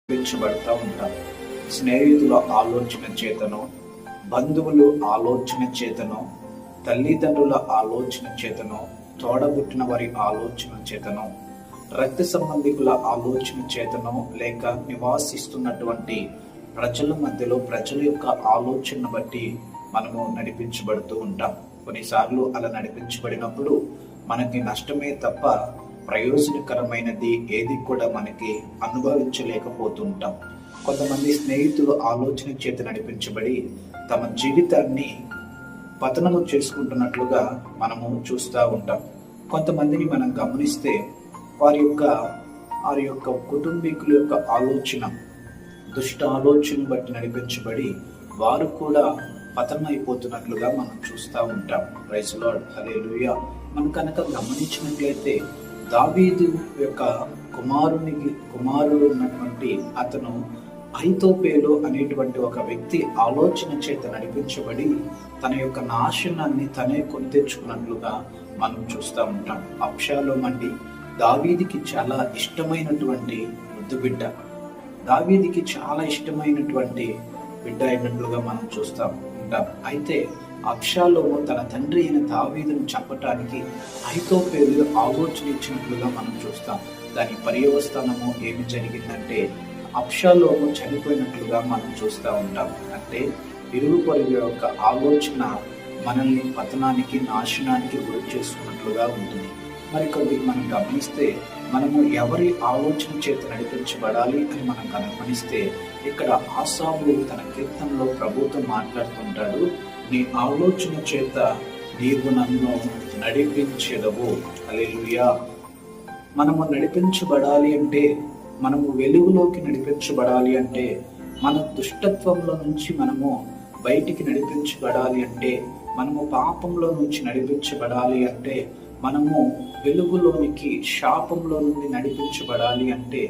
నడిపించబడతా ఉంటాం. స్నేహితుల ఆలోచన చేతనో, బంధువులు ఆలోచన చేతనో, తల్లిదండ్రుల ఆలోచన చేతనో, తోడబుట్టిన వారి ఆలోచన చేతనో, రక్త సంబంధికుల ఆలోచన చేతనో, లేక నివాసిస్తున్నటువంటి ప్రజల మధ్యలో ప్రజల యొక్క ఆలోచన బట్టి మనము నడిపించబడుతూ ఉంటాం. కొన్నిసార్లు అలా నడిపించబడినప్పుడు మనకి నష్టమే తప్ప ప్రయోజనకరమైనది ఏది కూడా మనకి అనుభవించలేకపోతుంటాం. కొంతమంది స్నేహితులు ఆలోచన చేత నడిపించబడి తమ జీవితాన్ని పతనము చేసుకుంటున్నట్లుగా మనము చూస్తూ ఉంటాం. కొంతమందిని మనం గమనిస్తే వారి యొక్క కుటుంబీకుల యొక్క ఆలోచన, దుష్ట ఆలోచన బట్టి నడిపించబడి వారు కూడా పతనం అయిపోతున్నట్లుగా మనం చూస్తూ ఉంటాం. ప్రైజ్ లార్డ్, హల్లెలూయా. మనం కనుక గమనించినట్లయితే దావీదు యొక్క కుమారుడు ఉన్నటువంటి అతను అహీతోపెలు అనేటువంటి ఒక వ్యక్తి ఆలోచన చేత నడిపించబడి తన యొక్క నాశనాన్ని తనే కొని తెచ్చుకున్నట్లుగా మనం చూస్తూ ఉంటాం. అబ్షాలోము అండి దావీదికి చాలా ఇష్టమైనటువంటి ముద్దు బిడ్డ, దావీదికి చాలా ఇష్టమైనటువంటి బిడ్డ అయినట్లుగా మనం చూస్తూ ఉంటాం. అయితే అబ్షాలోము తన తండ్రి అయిన దావీదును చంపటానికి అహీతోపెలు ఆలోచన ఇచ్చినట్లుగా మనం చూస్తాం. దాని పర్యవస్థానము ఏమి జరిగిందంటే అబ్షాలోము చనిపోయినట్లుగా మనం చూస్తూ ఉంటాం. అంటే ఇరుగు పొరుగు యొక్క ఆలోచన మనల్ని పతనానికి, నాశనానికి గురి చేసుకున్నట్లుగా ఉంటుంది. మరి కొద్దిగా మనం గమనిస్తే మనము ఎవరి ఆలోచన చేత నడిపించబడాలి అని మనం గమనిస్తే ఇక్కడ ఆసాపు తన కీర్తనలో ప్రభుతో మాట్లాడుతుంటాడు. నీ ఆలోచన చేత నీవు నన్ను నడిపించెదవు. హల్లెలూయా. మనము నడిపించబడాలి అంటే, మనము వెలుగులోకి నడిపించబడాలి అంటే, మన దుష్టత్వంలో నుంచి మనము బయటికి నడిపించబడాలి అంటే, మనము పాపంలో నుంచి నడిపించబడాలి అంటే, మనము వెలుగులోనికి శాపంలో నుండి నడిపించబడాలి అంటే